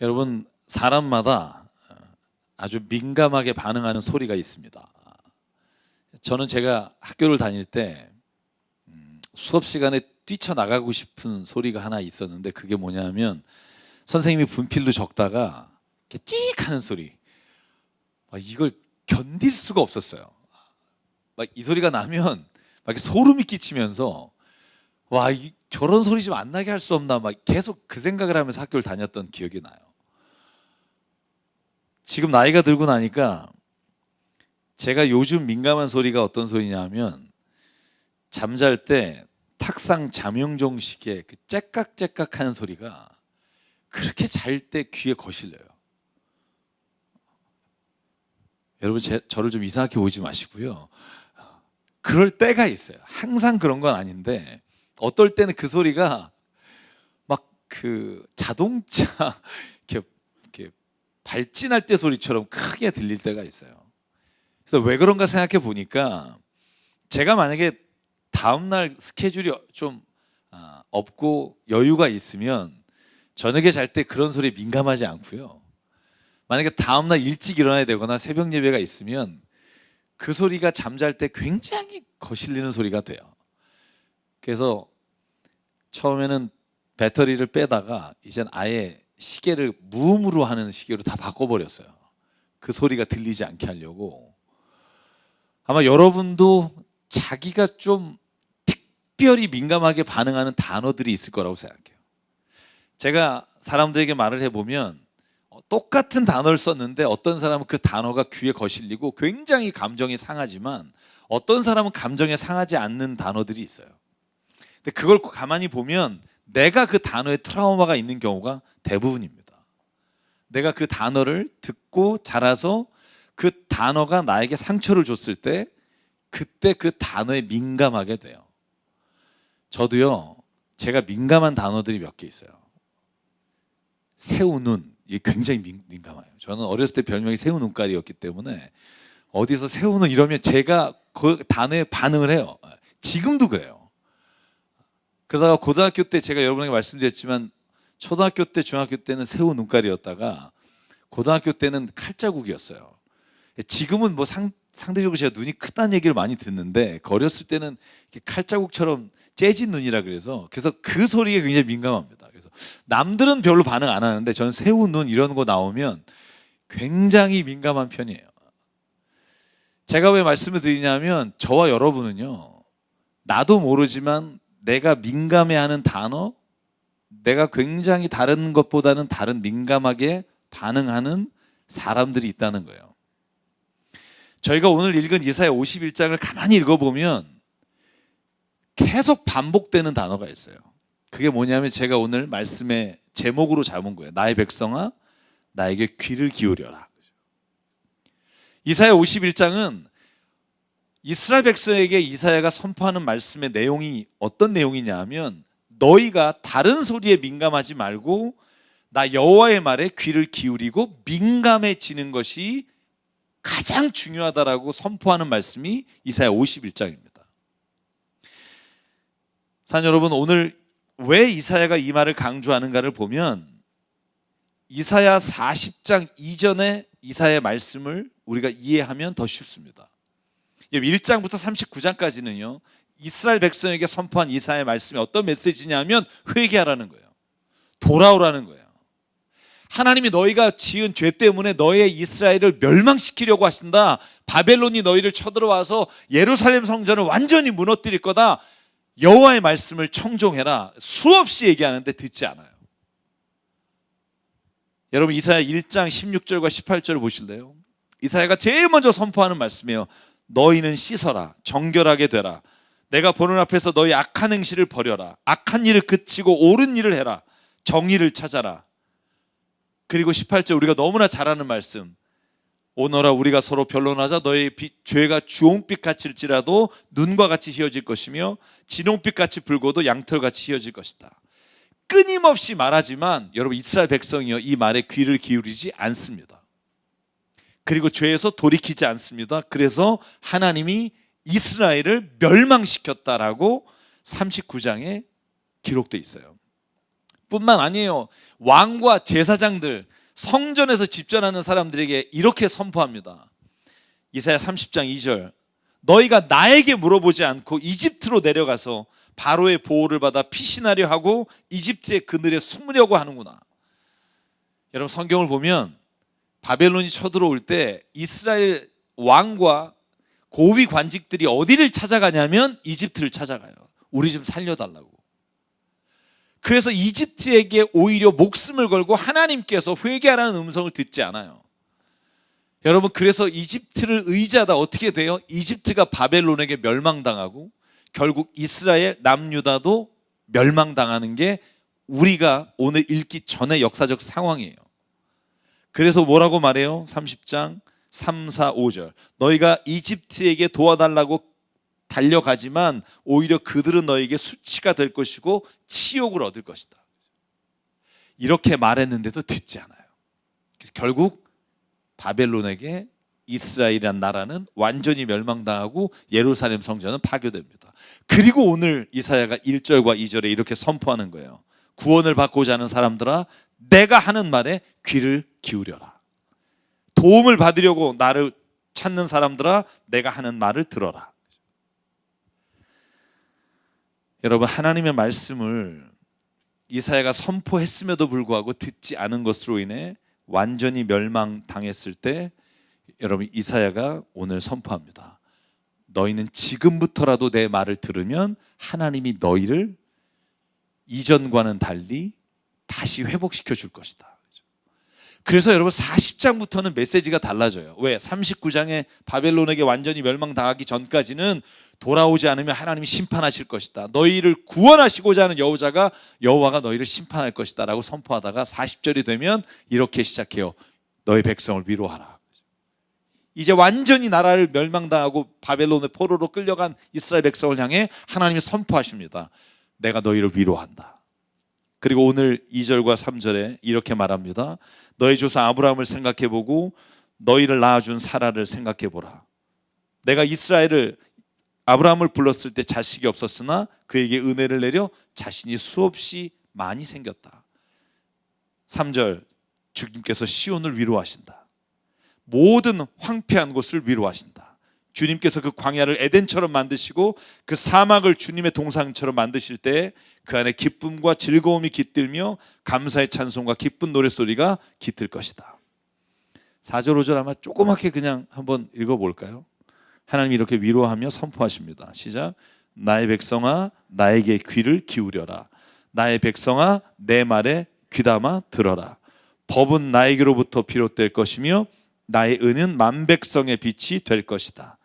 여러분, 사람마다 아주 민감하게 반응하는 소리가 있습니다. 저는 제가 학교를 다닐 때 수업 시간에 뛰쳐나가고 싶은 소리가 하나 있었는데, 그게 뭐냐면 선생님이 분필로 적다가 이렇게 찍 하는 소리. 이걸 견딜 수가 없었어요. 이 소리가 나면 막 이렇게 소름이 끼치면서 저런 소리 좀 안 나게 할 수 없나, 계속 그 생각을 하면서 학교를 다녔던 기억이 나요. 지금 나이가 들고 나니까 제가 요즘 민감한 소리가 어떤 소리냐면, 잠잘 때 탁상 잠용종식의 그 째깍째깍 하는 소리가 그렇게 잘 때 귀에 거실려요. 여러분, 저를 좀 이상하게 보지 마시고요. 그럴 때가 있어요. 항상 그런 건 아닌데, 어떨 때는 그 소리가 막 그 자동차 이렇게 발진할 때 소리처럼 크게 들릴 때가 있어요. 그래서 왜 그런가 생각해 보니까, 제가 만약에 다음날 스케줄이 좀 없고 여유가 있으면 저녁에 잘 때 그런 소리에 민감하지 않고요. 만약에 다음날 일찍 일어나야 되거나 새벽 예배가 있으면 그 소리가 잠잘 때 굉장히 거슬리는 소리가 돼요. 그래서 처음에는 배터리를 빼다가 이젠 아예 시계를 무음으로 하는 시계로 다 바꿔버렸어요. 그 소리가 들리지 않게 하려고. 아마 여러분도 자기가 좀 특별히 민감하게 반응하는 단어들이 있을 거라고 생각해요. 제가 사람들에게 말을 해보면 똑같은 단어를 썼는데, 어떤 사람은 그 단어가 귀에 거슬리고 굉장히 감정이 상하지만, 어떤 사람은 감정에 상하지 않는 단어들이 있어요. 근데 그걸 가만히 보면 내가 그 단어에 트라우마가 있는 경우가 대부분입니다. 내가 그 단어를 듣고 자라서 그 단어가 나에게 상처를 줬을 때, 그때 그 단어에 민감하게 돼요. 저도요, 제가 민감한 단어들이 몇 개 있어요. 새우눈, 이게 굉장히 민감해요. 저는 어렸을 때 별명이 새우눈깔이었기 때문에 어디서 새우눈 이러면 제가 그 단어에 반응을 해요. 지금도 그래요. 그러다가 고등학교 때, 제가 여러분에게 말씀드렸지만 초등학교 때, 중학교 때는 새우눈깔이었다가 고등학교 때는 칼자국이었어요. 지금은 상대적으로 제가 눈이 크다는 얘기를 많이 듣는데, 어렸을 때는 칼자국처럼 째진 눈이라 그래서 그 소리에 굉장히 민감합니다. 그래서 남들은 별로 반응 안 하는데 저는 새우눈 이런 거 나오면 굉장히 민감한 편이에요. 제가 왜 말씀을 드리냐면, 저와 여러분은요, 나도 모르지만 내가 민감해하는 단어, 내가 굉장히 다른 것보다는 다른 민감하게 반응하는 사람들이 있다는 거예요. 저희가 오늘 읽은 이사야 51장을 가만히 읽어보면 계속 반복되는 단어가 있어요. 그게 뭐냐면, 제가 오늘 말씀의 제목으로 잡은 거예요. 나의 백성아, 나에게 귀를 기울여라. 이사야 51장은 이스라엘 백성에게 이사야가 선포하는 말씀의 내용이 어떤 내용이냐 하면, 너희가 다른 소리에 민감하지 말고 나 여호와의 말에 귀를 기울이고 민감해지는 것이 가장 중요하다라고 선포하는 말씀이 이사야 51장입니다. 사랑 여러분, 오늘 왜 이사야가 이 말을 강조하는가를 보면, 이사야 40장 이전의 이사야의 말씀을 우리가 이해하면 더 쉽습니다. 1장부터 39장까지는요, 이스라엘 백성에게 선포한 이사야의 말씀이 어떤 메시지냐면 회개하라는 거예요. 돌아오라는 거예요. 하나님이 너희가 지은 죄 때문에 너희의 이스라엘을 멸망시키려고 하신다. 바벨론이 너희를 쳐들어와서 예루살렘 성전을 완전히 무너뜨릴 거다. 여호와의 말씀을 청종해라. 수없이 얘기하는데 듣지 않아요. 여러분, 이사야 1장 16절과 18절을 보실래요? 이사야가 제일 먼저 선포하는 말씀이에요. 너희는 씻어라. 정결하게 되라. 내가 보는 앞에서 너희 악한 행실을 버려라. 악한 일을 그치고 옳은 일을 해라. 정의를 찾아라. 그리고 18절, 우리가 너무나 잘 아는 말씀. 오너라, 우리가 서로 변론하자. 너희 죄가 주홍빛 같을지라도 눈과 같이 희어질 것이며 진홍빛 같이 붉어도 양털같이 희어질 것이다. 끊임없이 말하지만 여러분, 이스라엘 백성이요, 이 말에 귀를 기울이지 않습니다. 그리고 죄에서 돌이키지 않습니다. 그래서 하나님이 이스라엘을 멸망시켰다라고 39장에 기록되어 있어요. 뿐만 아니에요. 왕과 제사장들, 성전에서 집전하는 사람들에게 이렇게 선포합니다. 이사야 30장 2절, 너희가 나에게 물어보지 않고 이집트로 내려가서 바로의 보호를 받아 피신하려 하고 이집트의 그늘에 숨으려고 하는구나. 여러분, 성경을 보면 바벨론이 쳐들어올 때 이스라엘 왕과 고위 관직들이 어디를 찾아가냐면 이집트를 찾아가요. 우리 좀 살려달라고. 그래서 이집트에게 오히려 목숨을 걸고 하나님께서 회개하라는 음성을 듣지 않아요. 여러분, 그래서 이집트를 의지하다 어떻게 돼요? 이집트가 바벨론에게 멸망당하고 결국 이스라엘 남유다도 멸망당하는 게 우리가 오늘 읽기 전의 역사적 상황이에요. 그래서 뭐라고 말해요? 30장 3, 4, 5절, 너희가 이집트에게 도와달라고 달려가지만 오히려 그들은 너에게 수치가 될 것이고 치욕을 얻을 것이다. 이렇게 말했는데도 듣지 않아요. 그래서 결국 바벨론에게 이스라엘이란 나라는 완전히 멸망당하고 예루살렘 성전은 파괴됩니다. 그리고 오늘 이사야가 1절과 2절에 이렇게 선포하는 거예요. 구원을 받고자 하는 사람들아, 내가 하는 말에 귀를 기울여라. 도움을 받으려고 나를 찾는 사람들아, 내가 하는 말을 들어라. 여러분, 하나님의 말씀을 이사야가 선포했음에도 불구하고 듣지 않은 것으로 인해 완전히 멸망당했을 때, 여러분, 이사야가 오늘 선포합니다. 너희는 지금부터라도 내 말을 들으면 하나님이 너희를 이전과는 달리 다시 회복시켜 줄 것이다. 그래서 여러분, 40장부터는 메시지가 달라져요. 왜? 39장에 바벨론에게 완전히 멸망당하기 전까지는 돌아오지 않으면 하나님이 심판하실 것이다, 너희를 구원하시고자 하는 여호와가 너희를 심판할 것이다 라고 선포하다가 40절이 되면 이렇게 시작해요. 너희 백성을 위로하라. 이제 완전히 나라를 멸망당하고 바벨론의 포로로 끌려간 이스라엘 백성을 향해 하나님이 선포하십니다. 내가 너희를 위로한다. 그리고 오늘 2절과 3절에 이렇게 말합니다. 너희 조사 아브라함을 생각해보고 너희를 낳아준 사라를 생각해보라. 내가 아브라함을 불렀을 때 자식이 없었으나 그에게 은혜를 내려 자신이 수없이 많이 생겼다. 3절, 주님께서 시온을 위로하신다. 모든 황폐한 곳을 위로하신다. 주님께서 그 광야를 에덴처럼 만드시고 그 사막을 주님의 동상처럼 만드실 때 그 안에 기쁨과 즐거움이 깃들며 감사의 찬송과 기쁜 노랫소리가 깃들 것이다. 4절 5절 아마 조그맣게 그냥 한번 읽어볼까요? 하나님이 이렇게 위로하며 선포하십니다. 시작. 나의 백성아, 나에게 귀를 기울여라. 나의 백성아, 내 말에 귀담아 들어라. 법은 나에게로부터 비롯될 것이며 나의 은은 만백성의 빛이 될 것이다.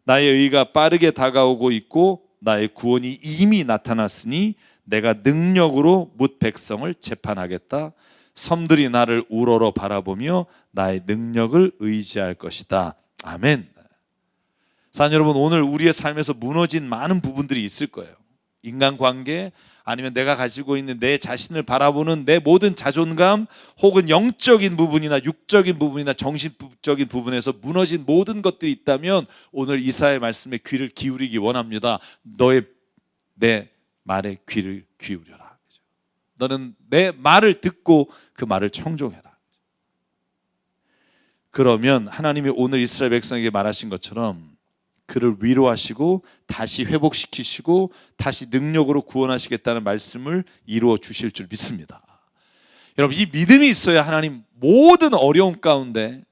나의 의가 빠르게 다가오고 있고 나의 구원이 이미 나타났으니 내가 능력으로 뭇 백성을 재판하겠다. 섬들이 나를 우러러 바라보며 나의 능력을 의지할 것이다. 아멘. 사랑하는 여러분, 오늘 우리의 삶에서 무너진 많은 부분들이 있을 거예요. 인간관계, 아니면 내가 가지고 있는 내 자신을 바라보는 내 모든 자존감, 혹은 영적인 부분이나 육적인 부분이나 정신적인 부분에서 무너진 모든 것들이 있다면 오늘 이사야의 말씀에 귀를 기울이기 원합니다. 내 말에 귀를 기울여라. 너는 내 말을 듣고 그 말을 청종해라. 그러면 하나님이 오늘 이스라엘 백성에게 말하신 것처럼 그를 위로하시고 다시 회복시키시고 다시 능력으로 구원하시겠다는 말씀을 이루어 주실 줄 믿습니다. 여러분, 이 믿음이 있어야 하나님 모든 어려움 가운데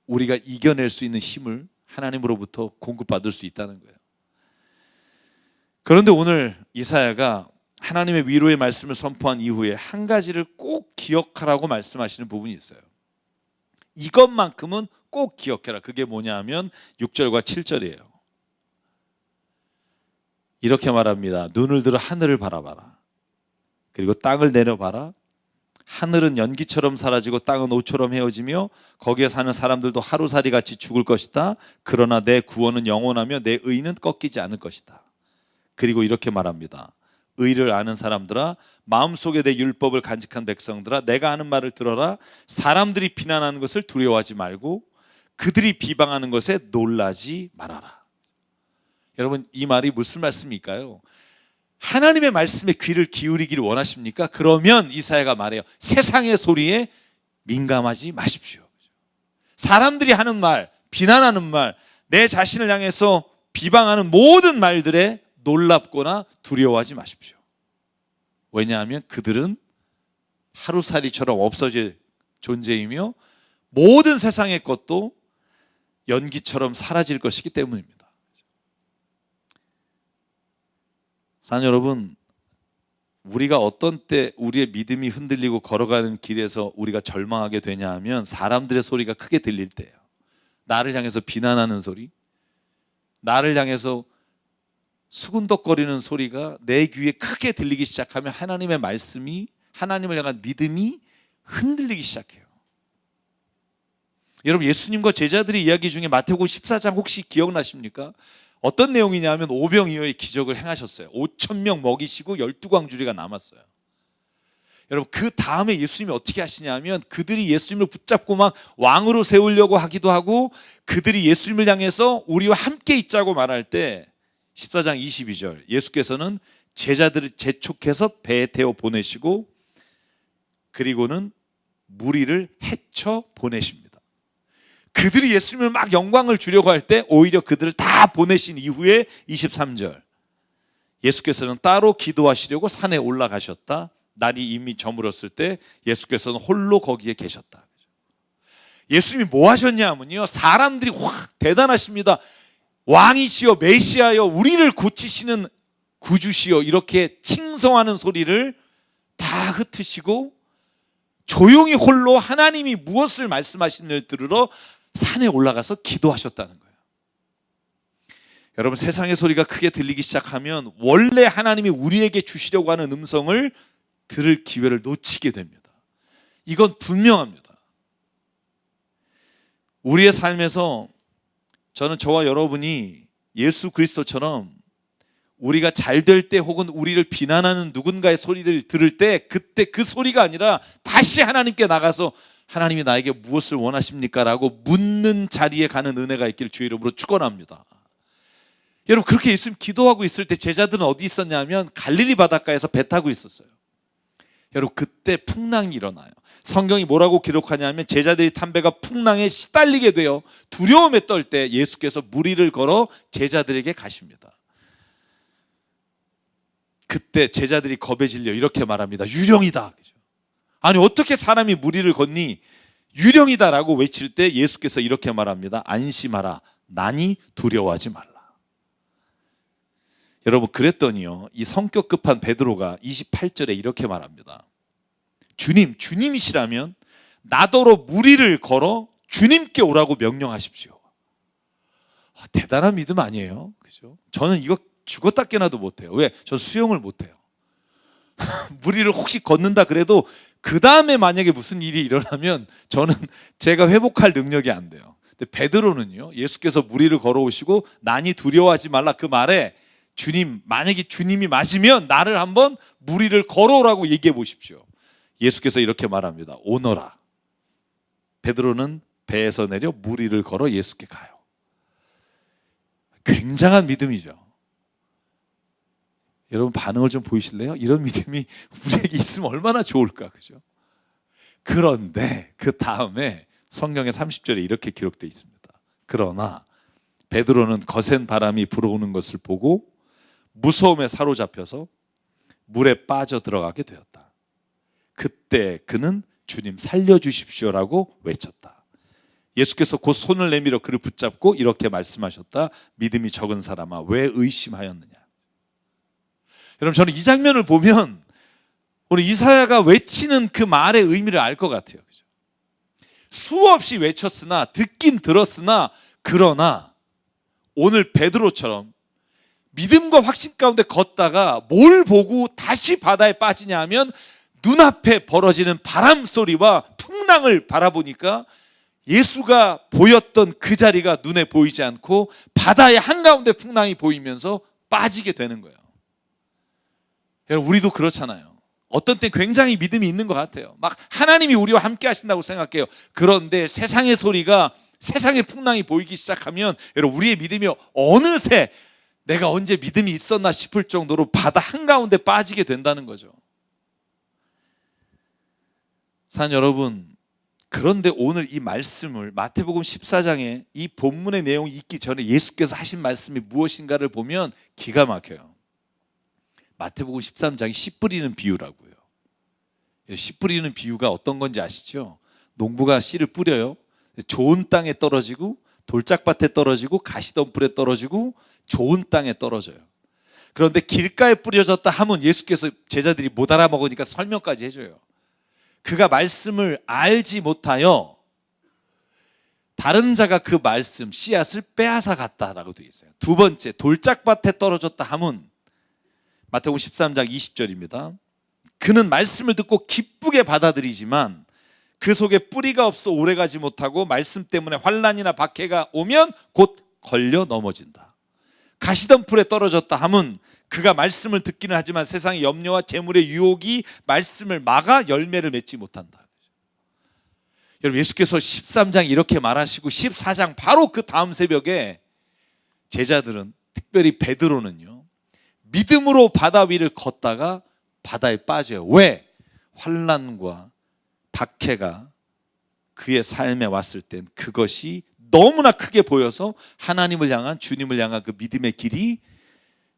우리가 이겨낼 수 있는 힘을 하나님으로부터 공급받을 수 있다는 거예요. 그런데 오늘 이사야가 하나님의 위로의 말씀을 선포한 이후에 한 가지를 꼭 기억하라고 말씀하시는 부분이 있어요. 이것만큼은 꼭 기억해라. 그게 뭐냐 하면 6절과 7절이에요. 이렇게 말합니다. 눈을 들어 하늘을 바라봐라. 그리고 땅을 내려봐라. 하늘은 연기처럼 사라지고 땅은 옷처럼 헤어지며 거기에 사는 사람들도 하루살이 같이 죽을 것이다. 그러나 내 구원은 영원하며 내 의는 꺾이지 않을 것이다. 그리고 이렇게 말합니다. 의를 아는 사람들아, 마음속에 내 율법을 간직한 백성들아, 내가 하는 말을 들어라. 사람들이 비난하는 것을 두려워하지 말고 그들이 비방하는 것에 놀라지 말아라. 여러분, 이 말이 무슨 말씀일까요? 하나님의 말씀에 귀를 기울이기를 원하십니까? 그러면 이사야가 말해요. 세상의 소리에 민감하지 마십시오. 사람들이 하는 말, 비난하는 말, 내 자신을 향해서 비방하는 모든 말들에 놀랍거나 두려워하지 마십시오. 왜냐하면 그들은 하루살이처럼 없어질 존재이며 모든 세상의 것도 연기처럼 사라질 것이기 때문입니다. 사랑하는 여러분, 우리가 어떤 때 우리의 믿음이 흔들리고 걸어가는 길에서 우리가 절망하게 되냐 하면 사람들의 소리가 크게 들릴 때예요. 나를 향해서 비난하는 소리, 나를 향해서 수군덕거리는 소리가 내 귀에 크게 들리기 시작하면 하나님의 말씀이, 하나님을 향한 믿음이 흔들리기 시작해요. 여러분, 예수님과 제자들의 이야기 중에 마태복음 14장 혹시 기억나십니까? 어떤 내용이냐면 오병이어의 기적을 행하셨어요. 5,000명 먹이시고 12광주리가 남았어요. 여러분, 그 다음에 예수님이 어떻게 하시냐면 그들이 예수님을 붙잡고 막 왕으로 세우려고 하기도 하고 그들이 예수님을 향해서 우리와 함께 있자고 말할 때 14장 22절 예수께서는 제자들을 재촉해서 배에 태워 보내시고 그리고는 무리를 헤쳐 보내십니다. 그들이 예수님을 막 영광을 주려고 할 때 오히려 그들을 다 보내신 이후에 23절 예수께서는 따로 기도하시려고 산에 올라가셨다. 날이 이미 저물었을 때 예수께서는 홀로 거기에 계셨다. 예수님이 뭐 하셨냐면요, 사람들이 확 대단하십니다. 왕이시여 메시아여 우리를 고치시는 구주시여 이렇게 칭송하는 소리를 다 흩으시고 조용히 홀로 하나님이 무엇을 말씀하시는지를 들으러 산에 올라가서 기도하셨다는 거예요. 여러분, 세상의 소리가 크게 들리기 시작하면 원래 하나님이 우리에게 주시려고 하는 음성을 들을 기회를 놓치게 됩니다. 이건 분명합니다. 우리의 삶에서 저는 저와 여러분이 예수 그리스도처럼 우리가 잘 될 때 혹은 우리를 비난하는 누군가의 소리를 들을 때 그때 그 소리가 아니라 다시 하나님께 나가서 하나님이 나에게 무엇을 원하십니까? 라고 묻는 자리에 가는 은혜가 있기를 주의 이름으로 축원합니다. 여러분, 그렇게 예수님 기도하고 있을 때 제자들은 어디 있었냐면 갈릴리 바닷가에서 배 타고 있었어요. 여러분, 그때 풍랑이 일어나요. 성경이 뭐라고 기록하냐면 제자들이 탄 배가 풍랑에 시달리게 되어 두려움에 떨 때 예수께서 무리를 걸어 제자들에게 가십니다. 그때 제자들이 겁에 질려 이렇게 말합니다. 유령이다. 아니 어떻게 사람이 무리를 걷니? 유령이다라고 외칠 때 예수께서 이렇게 말합니다. 안심하라. 나니 두려워하지 말라. 여러분, 그랬더니요, 이 성격 급한 베드로가 28절에 이렇게 말합니다. 주님이시라면 나더러 무리를 걸어 주님께 오라고 명령하십시오. 대단한 믿음 아니에요? 그죠? 저는 이거 죽었다 깨나도 못해요. 왜? 저 수영을 못해요. 무리를 혹시 걷는다 그래도 그 다음에 만약에 무슨 일이 일어나면 저는 제가 회복할 능력이 안 돼요. 근데 베드로는요, 예수께서 무리를 걸어오시고 나니 두려워하지 말라 그 말에 주님, 만약에 주님이 맞으면 나를 한번 무리를 걸어오라고 얘기해 보십시오. 예수께서 이렇게 말합니다. 오너라. 베드로는 배에서 내려 무리를 걸어 예수께 가요. 굉장한 믿음이죠. 여러분, 반응을 좀 보이실래요? 이런 믿음이 우리에게 있으면 얼마나 좋을까, 그죠? 그런데 그 다음에 성경의 30절에 이렇게 기록되어 있습니다. 그러나 베드로는 거센 바람이 불어오는 것을 보고 무서움에 사로잡혀서 물에 빠져 들어가게 되었다. 그때 그는 주님 살려주십시오라고 외쳤다. 예수께서 곧 손을 내밀어 그를 붙잡고 이렇게 말씀하셨다. 믿음이 적은 사람아, 왜 의심하였느냐? 여러분, 저는 이 장면을 보면 우리 이사야가 외치는 그 말의 의미를 알 것 같아요. 그죠? 수없이 외쳤으나 듣긴 들었으나 그러나 오늘 베드로처럼 믿음과 확신 가운데 걷다가 뭘 보고 다시 바다에 빠지냐 하면 눈앞에 벌어지는 바람 소리와 풍랑을 바라보니까 예수가 보였던 그 자리가 눈에 보이지 않고 바다의 한가운데 풍랑이 보이면서 빠지게 되는 거예요. 여러분, 우리도 그렇잖아요. 어떤 때 굉장히 믿음이 있는 것 같아요. 막 하나님이 우리와 함께 하신다고 생각해요. 그런데 세상의 소리가, 세상의 풍랑이 보이기 시작하면 여러분, 우리의 믿음이 어느새 내가 언제 믿음이 있었나 싶을 정도로 바다 한가운데 빠지게 된다는 거죠. 사는 여러분, 그런데 오늘 이 말씀을 마태복음 14장에 이 본문의 내용이 있기 전에 예수께서 하신 말씀이 무엇인가를 보면 기가 막혀요. 마태복음 13장이 씨 뿌리는 비유라고요. 씨 뿌리는 비유가 어떤 건지 아시죠? 농부가 씨를 뿌려요. 좋은 땅에 떨어지고 돌짝밭에 떨어지고 가시덤불에 떨어지고 좋은 땅에 떨어져요. 그런데 길가에 뿌려졌다 하면 예수께서 제자들이 못 알아먹으니까 설명까지 해줘요. 그가 말씀을 알지 못하여 다른 자가 그 말씀 씨앗을 빼앗아 갔다라고 되어 있어요. 두 번째, 돌짝밭에 떨어졌다 하면 마태복음 13장 20절입니다. 그는 말씀을 듣고 기쁘게 받아들이지만 그 속에 뿌리가 없어 오래가지 못하고 말씀 때문에 환난이나 박해가 오면 곧 걸려 넘어진다. 가시덤불에 떨어졌다 하면 그가 말씀을 듣기는 하지만 세상의 염려와 재물의 유혹이 말씀을 막아 열매를 맺지 못한다. 여러분, 예수께서 13장 이렇게 말하시고 14장 바로 그 다음 새벽에 제자들은, 특별히 베드로는요, 믿음으로 바다 위를 걷다가 바다에 빠져요. 왜? 환난과 박해가 그의 삶에 왔을 땐 그것이 너무나 크게 보여서 하나님을 향한, 주님을 향한 그 믿음의 길이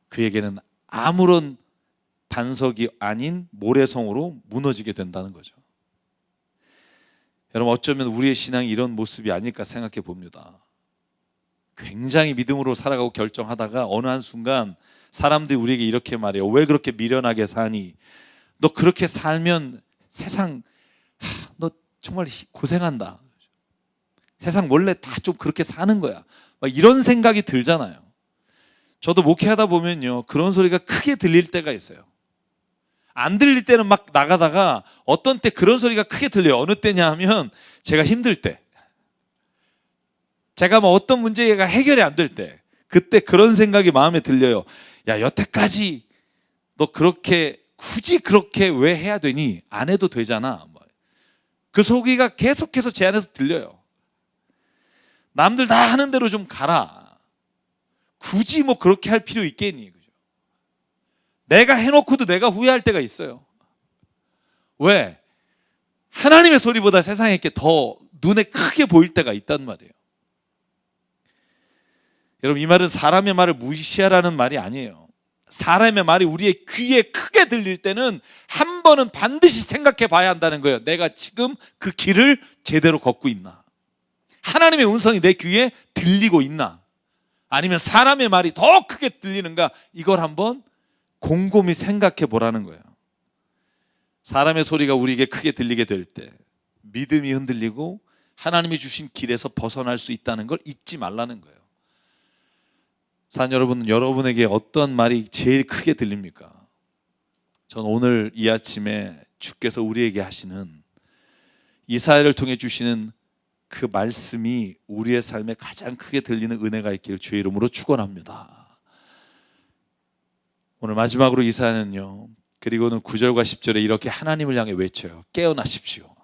그에게는 아무런 반석이 아닌 모래성으로 무너지게 된다는 거죠. 여러분, 어쩌면 우리의 신앙이 이런 모습이 아닐까 생각해 봅니다. 굉장히 믿음으로 살아가고 결정하다가 어느 한순간 사람들이 우리에게 이렇게 말해요. 왜 그렇게 미련하게 사니? 너 그렇게 살면 세상, 너 정말 고생한다. 세상 원래 다 좀 그렇게 사는 거야. 막 이런 생각이 들잖아요. 저도 목회하다 보면요, 그런 소리가 크게 들릴 때가 있어요. 안 들릴 때는 막 나가다가 어떤 때 그런 소리가 크게 들려요. 어느 때냐 하면 제가 힘들 때, 제가 뭐 어떤 문제가 해결이 안 될 때, 그때 그런 생각이 마음에 들려요. 야, 여태까지 너 그렇게 굳이 그렇게 왜 해야 되니? 안 해도 되잖아. 그 소리가 계속해서 제 안에서 들려요. 남들 다 하는 대로 좀 가라. 굳이 뭐 그렇게 할 필요 있겠니? 그죠? 내가 해놓고도 내가 후회할 때가 있어요. 왜? 하나님의 소리보다 세상에 게 더 눈에 크게 보일 때가 있단 말이에요. 여러분, 이 말은 사람의 말을 무시하라는 말이 아니에요. 사람의 말이 우리의 귀에 크게 들릴 때는 한 번은 반드시 생각해 봐야 한다는 거예요. 내가 지금 그 길을 제대로 걷고 있나? 하나님의 음성이 내 귀에 들리고 있나? 아니면 사람의 말이 더 크게 들리는가? 이걸 한번 곰곰이 생각해 보라는 거예요. 사람의 소리가 우리에게 크게 들리게 될 때 믿음이 흔들리고 하나님이 주신 길에서 벗어날 수 있다는 걸 잊지 말라는 거예요. 사는 여러분, 여러분에게 어떤 말이 제일 크게 들립니까? 전 오늘 이 아침에 주께서 우리에게 하시는, 이사야를 통해 주시는 그 말씀이 우리의 삶에 가장 크게 들리는 은혜가 있기를 주의 이름으로 축원합니다. 오늘 마지막으로 이사야는요, 그리고는 9절과 10절에 이렇게 하나님을 향해 외쳐요. 깨어나십시오.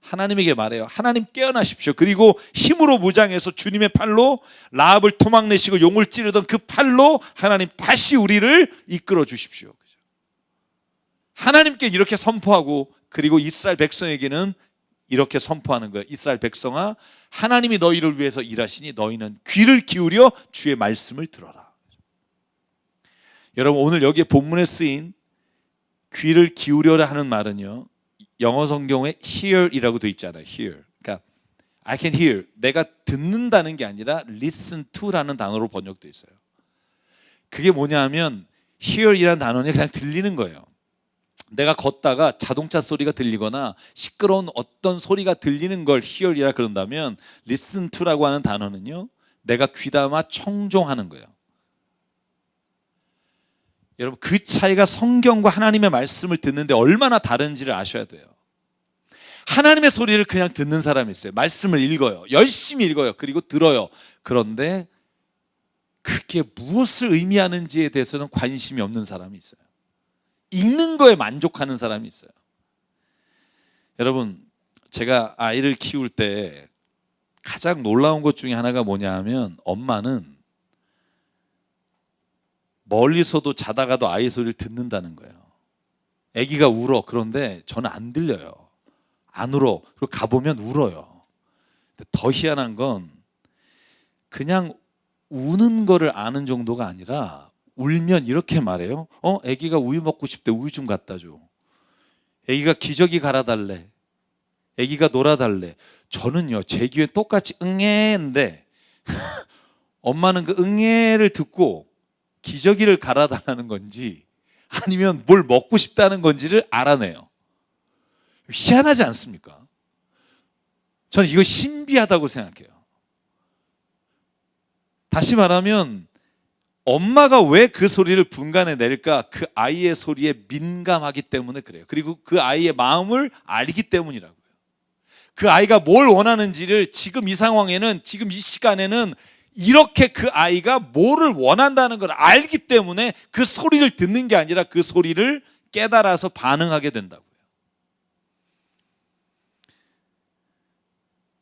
하나님에게 말해요. 하나님 깨어나십시오. 그리고 힘으로 무장해서 주님의 팔로 라합을 토막내시고 용을 찌르던 그 팔로 하나님 다시 우리를 이끌어 주십시오. 하나님께 이렇게 선포하고, 그리고 이스라엘 백성에게는 이렇게 선포하는 거예요. 이스라엘 백성아, 하나님이 너희를 위해서 일하시니 너희는 귀를 기울여 주의 말씀을 들어라. 여러분, 오늘 여기에 본문에 쓰인 귀를 기울여라 하는 말은요, 영어 성경에 hear이라고 되어 있잖아요. hear. 그러니까 I can hear. 내가 듣는다는 게 아니라 listen to라는 단어로 번역되어 있어요. 그게 뭐냐 하면 hear이라는 단어는 그냥 들리는 거예요. 내가 걷다가 자동차 소리가 들리거나 시끄러운 어떤 소리가 들리는 걸 hear이라 그런다면, listen to라고 하는 단어는요, 내가 귀담아 청종하는 거예요. 여러분, 그 차이가 성경과 하나님의 말씀을 듣는데 얼마나 다른지를 아셔야 돼요. 하나님의 소리를 그냥 듣는 사람이 있어요. 말씀을 읽어요. 열심히 읽어요. 그리고 들어요. 그런데 그게 무엇을 의미하는지에 대해서는 관심이 없는 사람이 있어요. 읽는 거에 만족하는 사람이 있어요. 여러분, 제가 아이를 키울 때 가장 놀라운 것 중에 하나가 뭐냐 하면, 엄마는 멀리서도 자다가도 아이 소리를 듣는다는 거예요. 아기가 울어. 그런데 저는 안 들려요. 안 울어. 그리고 가보면 울어요. 근데 더 희한한 건 그냥 우는 거를 아는 정도가 아니라 울면 이렇게 말해요. 아기가 우유 먹고 싶대. 우유 좀 갖다 줘. 아기가 기저귀 갈아달래. 아기가 놀아달래. 저는요, 제 귀에 똑같이 응애인데 엄마는 그 응애를 듣고 기저귀를 갈아달라는 건지 아니면 뭘 먹고 싶다는 건지를 알아내요. 희한하지 않습니까? 저는 이거 신비하다고 생각해요. 다시 말하면 엄마가 왜 그 소리를 분간해 낼까? 그 아이의 소리에 민감하기 때문에 그래요. 그리고 그 아이의 마음을 알기 때문이라고요. 그 아이가 뭘 원하는지를 지금 이 상황에는, 지금 이 시간에는 이렇게 그 아이가 뭐를 원한다는 걸 알기 때문에 그 소리를 듣는 게 아니라 그 소리를 깨달아서 반응하게 된다고요.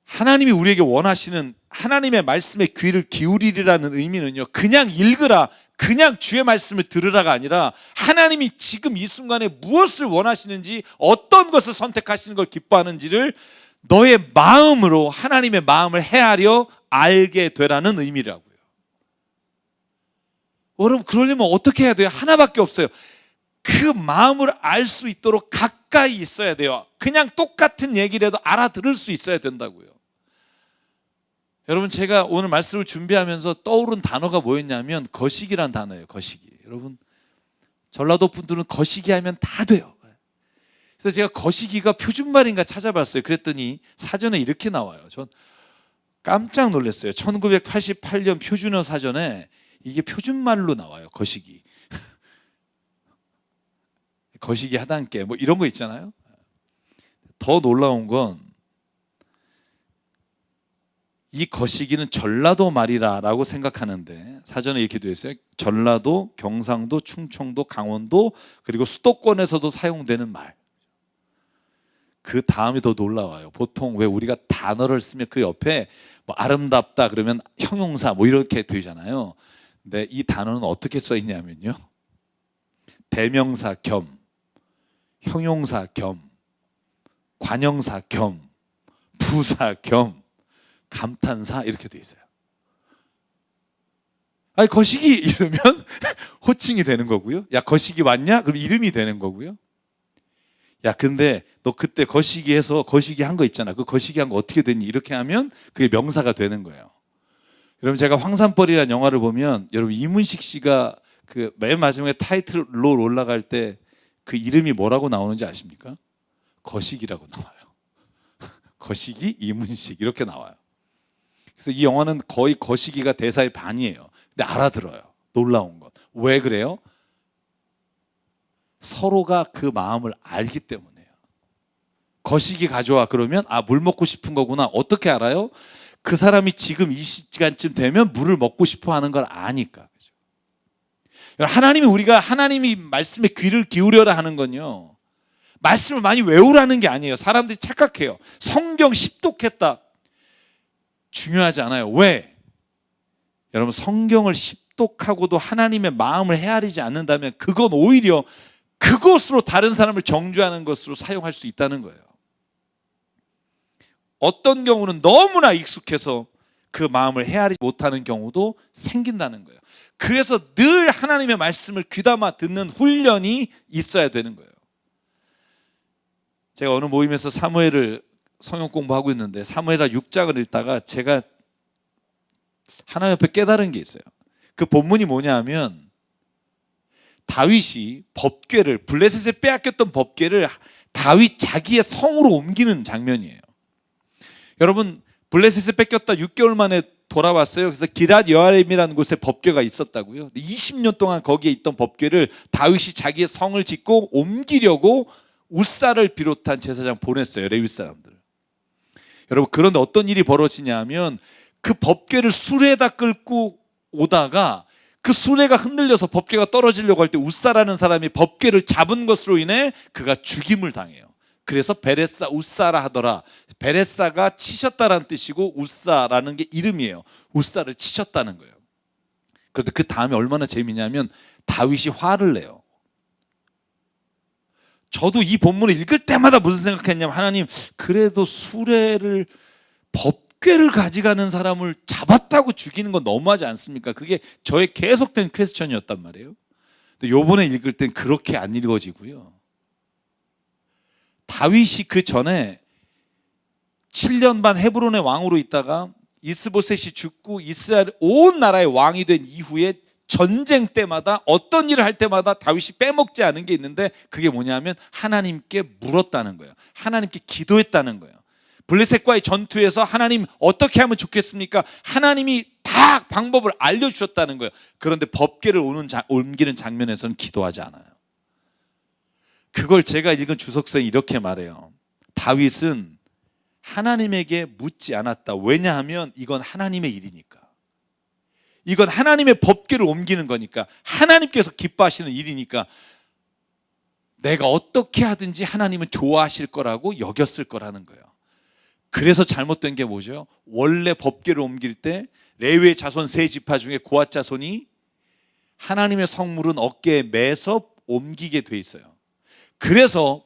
하나님이 우리에게 원하시는 하나님의 말씀에 귀를 기울이리라는 의미는요, 그냥 읽으라, 그냥 주의 말씀을 들으라가 아니라 하나님이 지금 이 순간에 무엇을 원하시는지, 어떤 것을 선택하시는 걸 기뻐하는지를 너의 마음으로 하나님의 마음을 헤아려 알게 되라는 의미라고요. 여러분, 그러려면 어떻게 해야 돼요? 하나밖에 없어요. 그 마음을 알 수 있도록 가까이 있어야 돼요. 그냥 똑같은 얘기를 해도 알아들을 수 있어야 된다고요. 여러분, 제가 오늘 말씀을 준비하면서 떠오른 단어가 뭐였냐면 거시기란 단어예요. 거시기. 여러분, 전라도 분들은 거시기 하면 다 돼요. 그래서 제가 거시기가 표준말인가 찾아봤어요. 그랬더니 사전에 이렇게 나와요. 전 깜짝 놀랐어요. 1988년 표준어 사전에 이게 표준말로 나와요. 거시기. 거시기 하단께 뭐 이런 거 있잖아요. 더 놀라운 건 이 거시기는 전라도 말이라고 생각하는데 사전에 이렇게 되어 있어요. 전라도, 경상도, 충청도, 강원도 그리고 수도권에서도 사용되는 말. 그 다음이 더 놀라워요. 보통 왜 우리가 단어를 쓰면 그 옆에 뭐 아름답다 그러면 형용사 뭐 이렇게 되잖아요. 근데 이 단어는 어떻게 써 있냐면요, 대명사 겸, 형용사 겸, 관형사 겸, 부사 겸, 감탄사 이렇게 돼 있어요. 아니, 거시기 이러면 호칭이 되는 거고요. 야, 거시기 왔냐? 그럼 이름이 되는 거고요. 야, 근데 너 그때 거시기 해서 거시기 한 거 있잖아. 그 거시기 한 거 어떻게 됐니? 이렇게 하면 그게 명사가 되는 거예요. 여러분, 제가 황산벌이라는 영화를 보면 여러분, 이문식 씨가 그 맨 마지막에 타이틀로 올라갈 때 그 이름이 뭐라고 나오는지 아십니까? 거시기라고 나와요. 거시기 이문식 이렇게 나와요. 그래서 이 영화는 거의 거시기가 대사의 반이에요. 근데 알아들어요. 놀라운 것. 왜 그래요? 서로가 그 마음을 알기 때문이에요. 거시기 가져와 그러면 물 먹고 싶은 거구나. 어떻게 알아요? 그 사람이 지금 이 시간쯤 되면 물을 먹고 싶어 하는 걸 아니까. 하나님이 우리가 하나님이 말씀에 귀를 기울여라 하는 건요, 말씀을 많이 외우라는 게 아니에요. 사람들이 착각해요. 성경 십독했다. 중요하지 않아요. 왜? 여러분, 성경을 십독하고도 하나님의 마음을 헤아리지 않는다면 그건 오히려 그것으로 다른 사람을 정죄하는 것으로 사용할 수 있다는 거예요. 어떤 경우는 너무나 익숙해서 그 마음을 헤아리지 못하는 경우도 생긴다는 거예요. 그래서 늘 하나님의 말씀을 귀담아 듣는 훈련이 있어야 되는 거예요. 제가 어느 모임에서 사무엘을 성경 공부하고 있는데 사무엘하 6장을 읽다가 제가 하나님 앞에 깨달은 게 있어요. 그 본문이 뭐냐 하면 다윗이 법궤를, 블레셋에 빼앗겼던 법궤를 다윗 자기의 성으로 옮기는 장면이에요. 여러분, 블레셋에 뺏겼다 6개월 만에 돌아왔어요. 그래서 기럇 여아림이라는 곳에 법궤가 있었다고요. 20년 동안 거기에 있던 법궤를 다윗이 자기의 성을 짓고 옮기려고 우사를 비롯한 제사장 보냈어요. 레위 사람들. 여러분, 그런데 어떤 일이 벌어지냐 하면 그 법궤를 수레에다 끌고 오다가 그 수레가 흔들려서 법궤가 떨어지려고 할 때 우사라는 사람이 법궤를 잡은 것으로 인해 그가 죽임을 당해요. 그래서 베레사 우사라 하더라. 베레사가 치셨다라는 뜻이고 우사라는 게 이름이에요. 우사를 치셨다는 거예요. 그런데 그 다음에 얼마나 재미냐면 다윗이 화를 내요. 저도 이 본문을 읽을 때마다 무슨 생각했냐면, 하나님, 그래도 수레를, 법궤를 가져가는 사람을 잡았다고 죽이는 건 너무하지 않습니까? 그게 저의 계속된 퀘스천이었단 말이에요. 근데 요번에 읽을 땐 그렇게 안 읽어지고요. 다윗이 그 전에 7년 반 헤브론의 왕으로 있다가 이스보셋이 죽고 이스라엘 온 나라의 왕이 된 이후에 전쟁 때마다 어떤 일을 할 때마다 다윗이 빼먹지 않은 게 있는데, 그게 뭐냐면 하나님께 물었다는 거예요. 하나님께 기도했다는 거예요. 블레셋과의 전투에서 하나님 어떻게 하면 좋겠습니까? 하나님이 다 방법을 알려주셨다는 거예요. 그런데 법궤를 옮기는 장면에서는 기도하지 않아요. 그걸 제가 읽은 주석서에 이렇게 말해요. 다윗은 하나님에게 묻지 않았다. 왜냐하면 이건 하나님의 일이니까. 이건 하나님의 법궤를 옮기는 거니까, 하나님께서 기뻐하시는 일이니까 내가 어떻게 하든지 하나님은 좋아하실 거라고 여겼을 거라는 거예요. 그래서 잘못된 게 뭐죠? 원래 법궤를 옮길 때 레위의 자손 세 지파 중에 고앗 자손이 하나님의 성물은 어깨에 매서 옮기게 돼 있어요. 그래서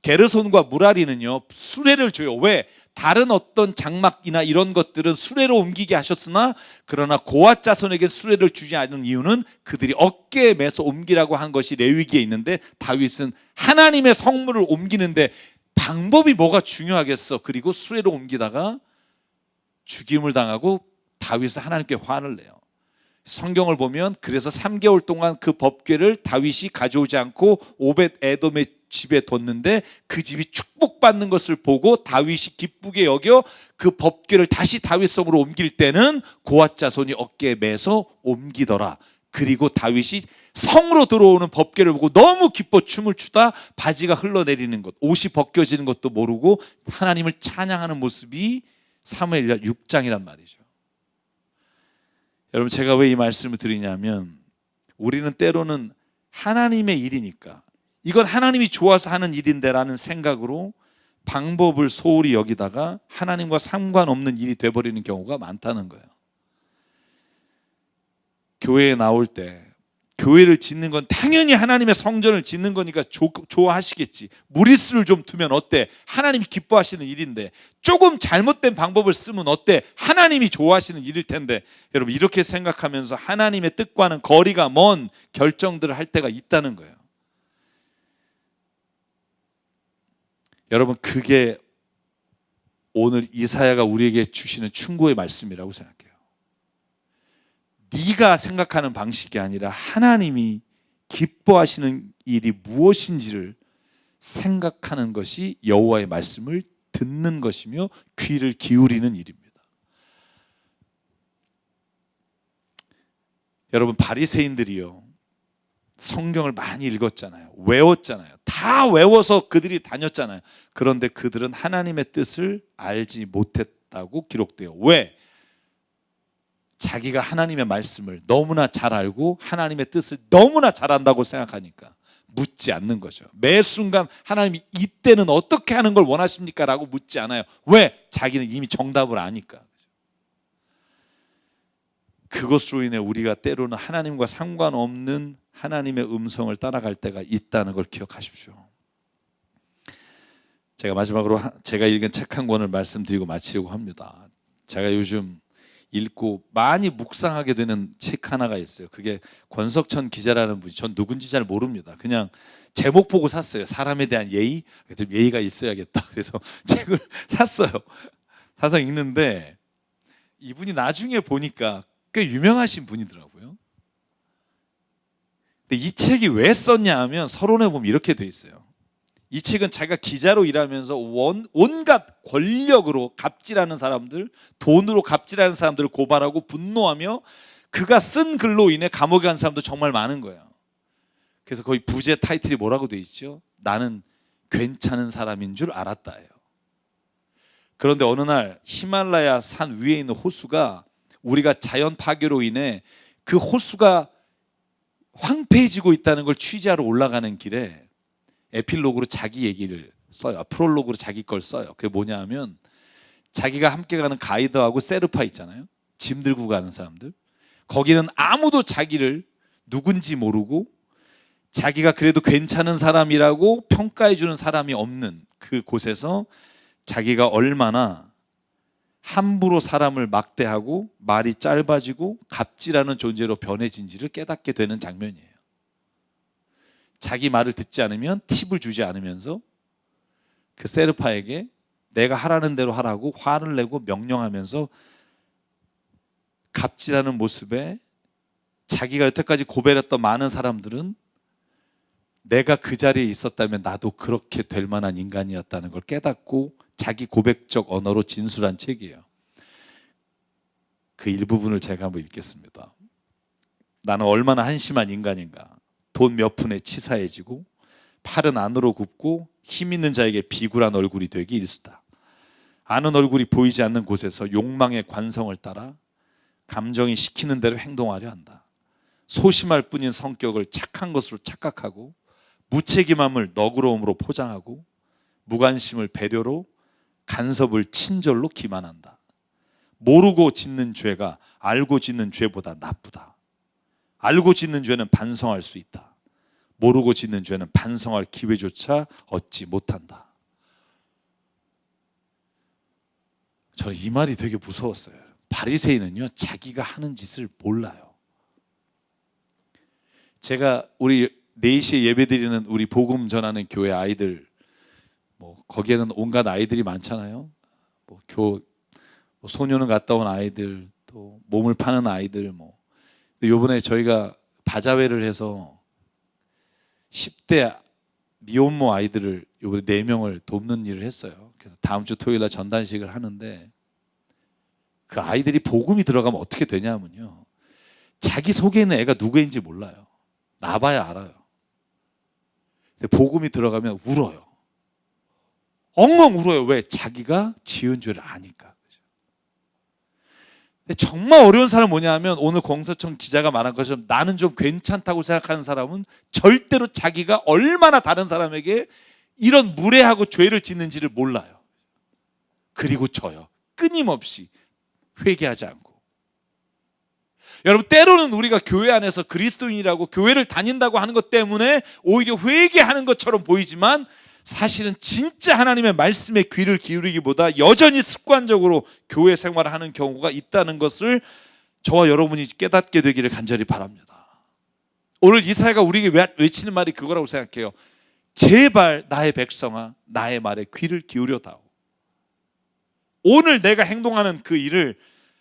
게르손과 무라리는요 수레를 줘요. 왜? 다른 어떤 장막이나 이런 것들은 수레로 옮기게 하셨으나, 그러나 고앗 자손에게 수레를 주지 않은 이유는 그들이 어깨에 매서 옮기라고 한 것이 레위기에 있는데, 다윗은 하나님의 성물을 옮기는데 방법이 뭐가 중요하겠어. 그리고 수레로 옮기다가 죽임을 당하고 다윗은 하나님께 화를 내요. 성경을 보면 그래서 3개월 동안 그 법궤를 다윗이 가져오지 않고 오벳 에돔의 집에 뒀는데, 그 집이 축복받는 것을 보고 다윗이 기쁘게 여겨 그 법궤를 다시 다윗 성으로 옮길 때는 고앗 자손이 어깨에 매서 옮기더라. 그리고 다윗이 성으로 들어오는 법궤를 보고 너무 기뻐 춤을 추다 바지가 흘러내리는 것, 옷이 벗겨지는 것도 모르고 하나님을 찬양하는 모습이 사무엘 6장이란 말이죠. 여러분, 제가 왜 이 말씀을 드리냐면, 우리는 때로는 하나님의 일이니까, 이건 하나님이 좋아서 하는 일인데 라는 생각으로 방법을 소홀히 여기다가 하나님과 상관없는 일이 돼버리는 경우가 많다는 거예요. 교회에 나올 때 교회를 짓는 건 당연히 하나님의 성전을 짓는 거니까 좋아하시겠지. 무리수를 좀 두면 어때? 하나님이 기뻐하시는 일인데. 조금 잘못된 방법을 쓰면 어때? 하나님이 좋아하시는 일일 텐데. 여러분, 이렇게 생각하면서 하나님의 뜻과는 거리가 먼 결정들을 할 때가 있다는 거예요. 여러분, 그게 오늘 이사야가 우리에게 주시는 충고의 말씀이라고 생각해요. 네가 생각하는 방식이 아니라 하나님이 기뻐하시는 일이 무엇인지를 생각하는 것이 여호와의 말씀을 듣는 것이며 귀를 기울이는 일입니다. 여러분, 바리새인들이요 성경을 많이 읽었잖아요. 외웠잖아요. 다 외워서 그들이 다녔잖아요. 그런데 그들은 하나님의 뜻을 알지 못했다고 기록돼요. 왜? 자기가 하나님의 말씀을 너무나 잘 알고 하나님의 뜻을 너무나 잘 안다고 생각하니까 묻지 않는 거죠. 매 순간 하나님이 이때는 어떻게 하는 걸 원하십니까? 라고 묻지 않아요. 왜? 자기는 이미 정답을 아니까. 그것으로 인해 우리가 때로는 하나님과 상관없는 하나님의 음성을 따라갈 때가 있다는 걸 기억하십시오. 제가 마지막으로 제가 읽은 책 한 권을 말씀드리고 마치려고 합니다. 제가 요즘 읽고 많이 묵상하게 되는 책 하나가 있어요. 그게 권석천 기자라는 분이, 전 누군지 잘 모릅니다. 그냥 제목 보고 샀어요. 사람에 대한 예의, 좀 예의가 있어야겠다. 그래서 책을 샀어요. 사서 읽는데 이분이 나중에 보니까 꽤 유명하신 분이더라고요. 근데 이 책이 왜 썼냐 하면 서론에 보면 이렇게 돼 있어요. 이 책은 자기가 기자로 일하면서 온갖 권력으로 갑질하는 사람들, 돈으로 갑질하는 사람들을 고발하고 분노하며 그가 쓴 글로 인해 감옥에 간 사람도 정말 많은 거예요. 그래서 거의 부제 타이틀이 뭐라고 돼 있죠? 나는 괜찮은 사람인 줄 알았다예요. 그런데 어느 날 히말라야 산 위에 있는 호수가, 우리가 자연 파괴로 인해 그 호수가 황폐해지고 있다는 걸 취재하러 올라가는 길에 에필로그로 자기 얘기를 써요. 프롤로그로 자기 걸 써요. 그게 뭐냐 하면, 자기가 함께 가는 가이드하고 세르파 있잖아요. 짐 들고 가는 사람들. 거기는 아무도 자기를 누군지 모르고 자기가 그래도 괜찮은 사람이라고 평가해 주는 사람이 없는 그 곳에서 자기가 얼마나 함부로 사람을 막대하고 말이 짧아지고 갑질하는 존재로 변해진지를 깨닫게 되는 장면이에요. 자기 말을 듣지 않으면 팁을 주지 않으면서 그 세르파에게 내가 하라는 대로 하라고 화를 내고 명령하면서 갑질하는 모습에 자기가 여태까지 고백했던 많은 사람들은 내가 그 자리에 있었다면 나도 그렇게 될 만한 인간이었다는 걸 깨닫고 자기 고백적 언어로 진술한 책이에요. 그 일부분을 제가 한번 읽겠습니다. 나는 얼마나 한심한 인간인가. 돈 몇 푼에 치사해지고 팔은 안으로 굽고 힘 있는 자에게 비굴한 얼굴이 되기 일쑤다. 아는 얼굴이 보이지 않는 곳에서 욕망의 관성을 따라 감정이 시키는 대로 행동하려 한다. 소심할 뿐인 성격을 착한 것으로 착각하고 무책임함을 너그러움으로 포장하고 무관심을 배려로 간섭을 친절로 기만한다. 모르고 짓는 죄가 알고 짓는 죄보다 나쁘다. 알고 짓는 죄는 반성할 수 있다. 모르고 짓는 죄는 반성할 기회조차 얻지 못한다. 저는 이 말이 되게 무서웠어요. 바리새인은요, 자기가 하는 짓을 몰라요. 제가 우리 4시에 예배드리는 우리 복음 전하는 교회 아이들, 거기에는 온갖 아이들이 많잖아요. 소녀는 갔다 온 아이들, 또 몸을 파는 아이들. 요번에 저희가 바자회를 해서 10대 미혼모 아이들을 요번에 4명을 돕는 일을 했어요. 그래서 다음 주 토요일 날 전단식을 하는데 그 아이들이 복음이 들어가면 어떻게 되냐면요, 자기 속에 있는 애가 누구인지 몰라요. 나봐야 알아요. 근데 복음이 들어가면 울어요. 엉엉 울어요. 왜? 자기가 지은 죄를 아니까. 근데 정말 어려운 사람은 뭐냐면, 오늘 공서청 기자가 말한 것처럼 나는 좀 괜찮다고 생각하는 사람은 절대로 자기가 얼마나 다른 사람에게 이런 무례하고 죄를 짓는지를 몰라요. 그리고 져요. 끊임없이 회개하지 않고. 여러분, 때로는 우리가 교회 안에서 그리스도인이라고 교회를 다닌다고 하는 것 때문에 오히려 회개하는 것처럼 보이지만 사실은 진짜 하나님의 말씀에 귀를 기울이기보다 여전히 습관적으로 교회 생활을 하는 경우가 있다는 것을 저와 여러분이 깨닫게 되기를 간절히 바랍니다. 오늘 이사야가 우리에게 외치는 말이 그거라고 생각해요. 제발 나의 백성아, 나의 말에 귀를 기울여다오. 오늘 내가 행동하는 그 일을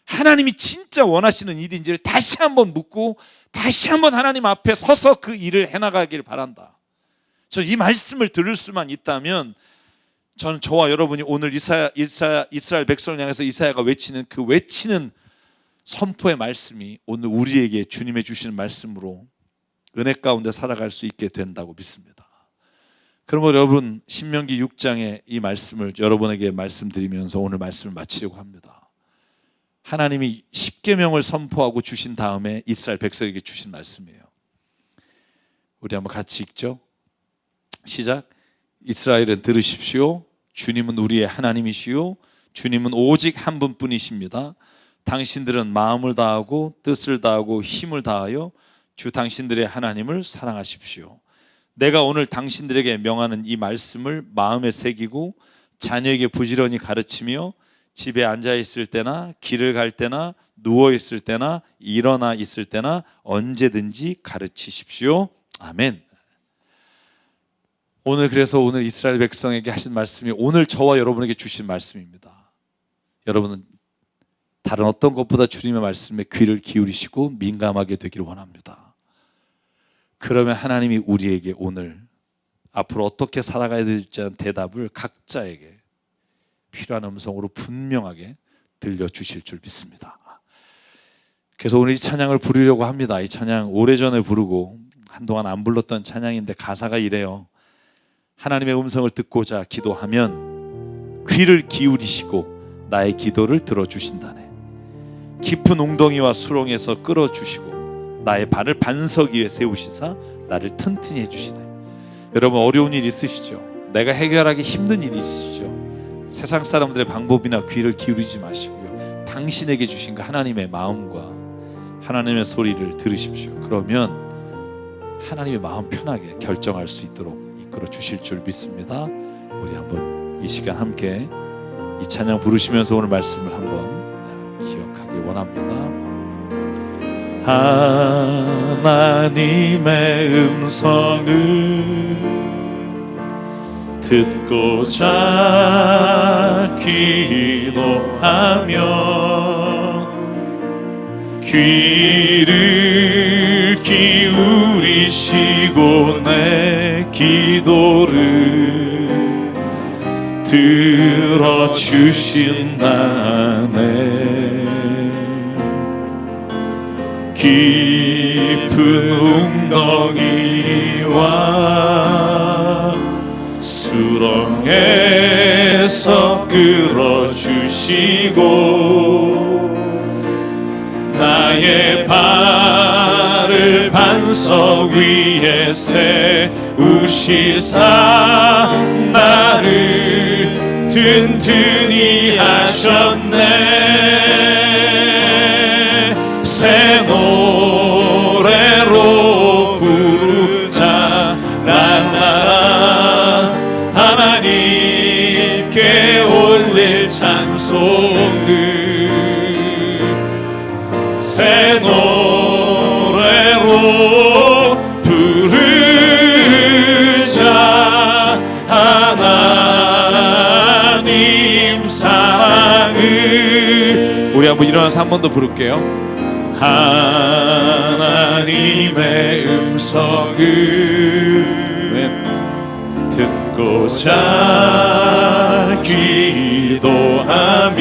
하나님이 진짜 원하시는 일인지를 다시 한번 묻고 다시 한번 하나님 앞에 서서 그 일을 해나가길 바란다. 저는 이 말씀을 들을 수만 있다면 저는 저와 여러분이 오늘 이스라엘 백성을 향해서 이사야가 외치는 그 외치는 선포의 말씀이 오늘 우리에게 주님의 주시는 말씀으로 은혜 가운데 살아갈 수 있게 된다고 믿습니다. 그러면 여러분, 신명기 6장의 이 말씀을 여러분에게 말씀드리면서 오늘 말씀을 마치려고 합니다. 하나님이 십계명을 선포하고 주신 다음에 이스라엘 백성에게 주신 말씀이에요. 우리 한번 같이 읽죠. 시작. 이스라엘은 들으십시오. 주님은 우리의 하나님이시요 주님은 오직 한 분뿐이십니다. 당신들은 마음을 다하고 뜻을 다하고 힘을 다하여 주 당신들의 하나님을 사랑하십시오. 내가 오늘 당신들에게 명하는 이 말씀을 마음에 새기고 자녀에게 부지런히 가르치며 집에 앉아 있을 때나 길을 갈 때나 누워 있을 때나 일어나 있을 때나 언제든지 가르치십시오. 아멘. 그래서 오늘 이스라엘 백성에게 하신 말씀이 오늘 저와 여러분에게 주신 말씀입니다. 여러분은 다른 어떤 것보다 주님의 말씀에 귀를 기울이시고 민감하게 되기를 원합니다. 그러면 하나님이 우리에게 오늘 앞으로 어떻게 살아가야 될지 하는 대답을 각자에게 필요한 음성으로 분명하게 들려주실 줄 믿습니다. 그래서 오늘 이 찬양을 부르려고 합니다. 이 찬양 오래전에 부르고 한동안 안 불렀던 찬양인데 가사가 이래요. 하나님의 음성을 듣고자 기도하면 귀를 기울이시고 나의 기도를 들어주신다네. 깊은 웅덩이와 수렁에서 끌어주시고 나의 발을 반석 위에 세우시사 나를 튼튼히 해주시네. 여러분, 어려운 일 있으시죠? 내가 해결하기 힘든 일이 있으시죠? 세상 사람들의 방법이나 귀를 기울이지 마시고요, 당신에게 주신 그 하나님의 마음과 하나님의 소리를 들으십시오. 그러면 하나님의 마음 편하게 결정할 수 있도록 이끌어 주실 줄 믿습니다. 우리 한번 이 시간 함께 이 찬양 부르시면서 오늘 말씀을 한번 기억하길 원합니다. 하나님의 음성을 듣고자 기도하며 귀를 기울이시고 내 기도를 들어주신다네. 깊은 웅덩이와 수렁에서 끌어주시고 나의 발을 반석 위에 세우시사 나를 든든히 하셨네. 새 노래로 부르자 랄라라. 하나님께 올릴 찬송을 새 노래로 부르자. 하나님 사랑을. 우리 한번 일어나서 한 번 더 부를게요. 하나님의 음성을 듣고자 기도하며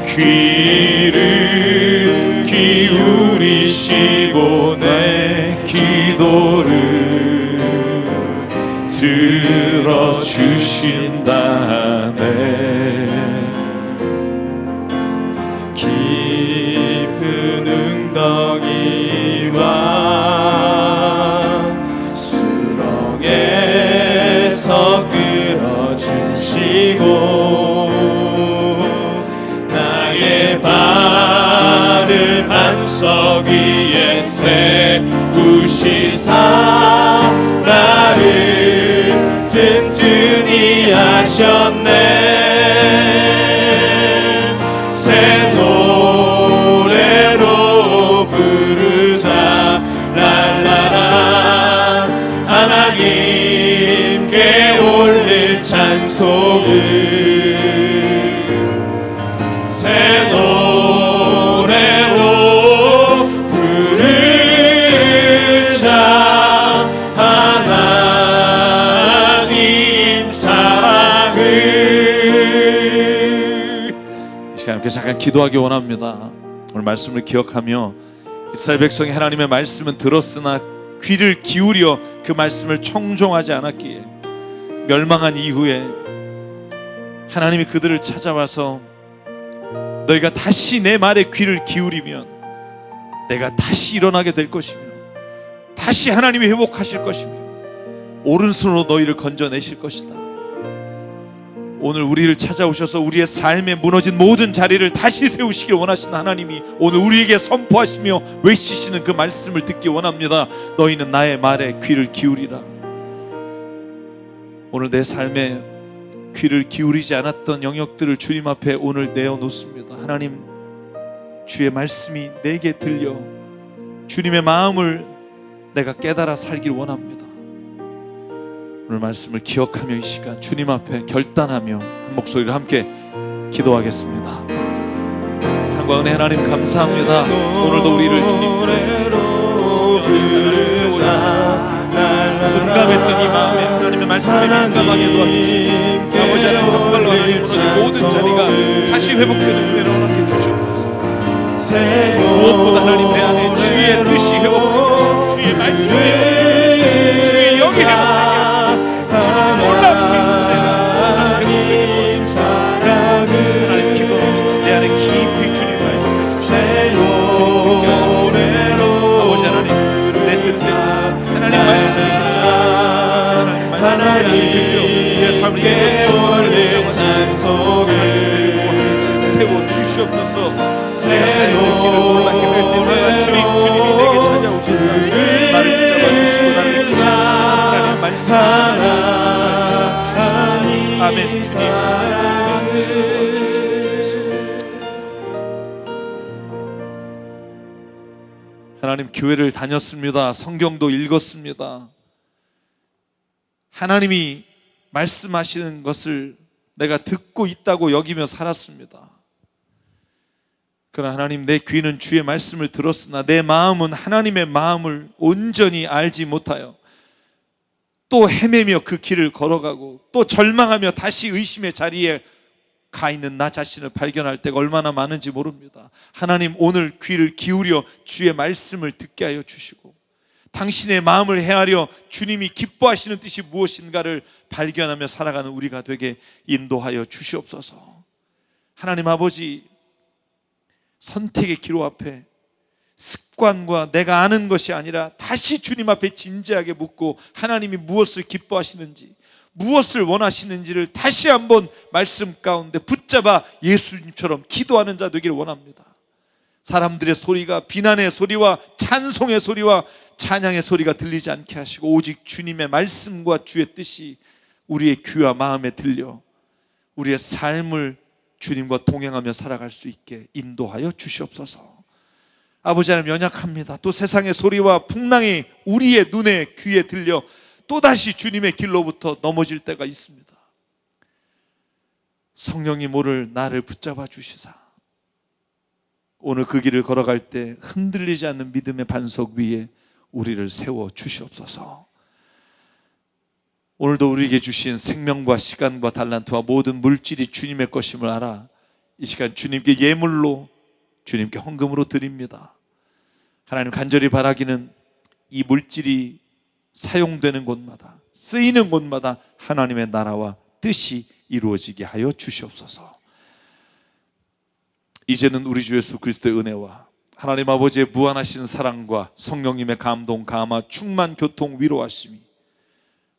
귀를 기울이시고 내 기도를 들어주신다네. 깊은 웅덩이와 수렁에서 끌어주시고 나의 발을 반석 위에 세우시사 나를 든든히 하셨네. 새 노래로 부르자 랄라라. 하나님께 올릴 찬송을 새 노래로 부르자. 하나님 사랑을. 이 시간 함께 잠깐 기도하기 원합니다. 오늘 말씀을 기억하며 이스라엘 백성이 하나님의 말씀은 들었으나 귀를 기울여 그 말씀을 청종하지 않았기에 멸망한 이후에 하나님이 그들을 찾아와서 너희가 다시 내 말에 귀를 기울이면 내가 다시 일어나게 될 것이며 다시 하나님이 회복하실 것이며 오른손으로 너희를 건져내실 것이다. 오늘 우리를 찾아오셔서 우리의 삶에 무너진 모든 자리를 다시 세우시길 원하시는 하나님이 오늘 우리에게 선포하시며 외치시는 그 말씀을 듣기 원합니다. 너희는 나의 말에 귀를 기울이라. 오늘 내 삶에 귀를 기울이지 않았던 영역들을 주님 앞에 오늘 내어놓습니다. 하나님, 주의 말씀이 내게 들려 주님의 마음을 내가 깨달아 살길 원합니다. 오늘 말씀을 기억하며 이 시간 주님 앞에 결단하며 한 목소리를 함께 기도하겠습니다. 상과 은혜 하나님 감사합니다. 오늘도 우리를 주님 둔감했던 이 마음에 하나님의 말씀에 민감하게 도와주시고 아버지 하나님 정말로 하나님 모든 자리가 다시 회복되는 은혜를 허락해 주시옵소서. 무엇보다 하나님 내 안에 주의 뜻이 회복되고 주의 말씀에 주의 영이 회복되고 놀라우신 은혜가 하나님 사랑을 하나님 기도합니다. 내 안에 깊이 주님 말씀을 주님 노래로 아버지 하나님 내 뜻대로 하나님 말씀을 하나님께 올린 찬송을 세워 주시옵소서. 내가 몰라 헤맬 때마다 주님이 내게 찾아오셔서 나를 붙잡아 주시고 나를 붙잡아 주시고 하나님 말씀 아멘. 하나님, 교회를 다녔습니다. 성경도 읽었습니다. 하나님이 말씀하시는 것을 내가 듣고 있다고 여기며 살았습니다. 그러나 하나님, 내 귀는 주의 말씀을 들었으나 내 마음은 하나님의 마음을 온전히 알지 못하여 또 헤매며 그 길을 걸어가고 또 절망하며 다시 의심의 자리에 가 있는 나 자신을 발견할 때가 얼마나 많은지 모릅니다. 하나님, 오늘 귀를 기울여 주의 말씀을 듣게 하여 주시고 당신의 마음을 헤아려 주님이 기뻐하시는 뜻이 무엇인가를 발견하며 살아가는 우리가 되게 인도하여 주시옵소서. 하나님 아버지, 선택의 기로 앞에 습관과 내가 아는 것이 아니라 다시 주님 앞에 진지하게 묻고 하나님이 무엇을 기뻐하시는지, 무엇을 원하시는지를 다시 한번 말씀 가운데 붙잡아 예수님처럼 기도하는 자 되기를 원합니다. 사람들의 소리가 비난의 소리와 찬송의 소리와 찬양의 소리가 들리지 않게 하시고 오직 주님의 말씀과 주의 뜻이 우리의 귀와 마음에 들려 우리의 삶을 주님과 동행하며 살아갈 수 있게 인도하여 주시옵소서. 아버지 하나님, 연약합니다. 또 세상의 소리와 풍랑이 우리의 눈에 귀에 들려 또다시 주님의 길로부터 넘어질 때가 있습니다. 성령이 모를 나를 붙잡아 주시사 오늘 그 길을 걸어갈 때 흔들리지 않는 믿음의 반석 위에 우리를 세워 주시옵소서. 오늘도 우리에게 주신 생명과 시간과 달란트와 모든 물질이 주님의 것임을 알아 이 시간 주님께 예물로, 주님께 헌금으로 드립니다. 하나님, 간절히 바라기는 이 물질이 사용되는 곳마다, 쓰이는 곳마다 하나님의 나라와 뜻이 이루어지게 하여 주시옵소서. 이제는 우리 주 예수 그리스도의 은혜와 하나님 아버지의 무한하신 사랑과 성령님의 감동, 감화, 충만, 교통, 위로하심이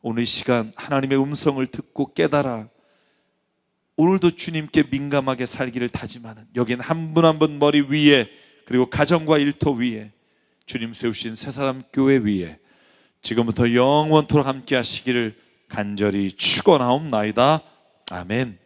오늘 이 시간 하나님의 음성을 듣고 깨달아 오늘도 주님께 민감하게 살기를 다짐하는 여기는 한 분 한 분 머리 위에 그리고 가정과 일터 위에 주님 세우신 새사람 교회 위에 지금부터 영원토록 함께 하시기를 간절히 축원하옵나이다. 아멘.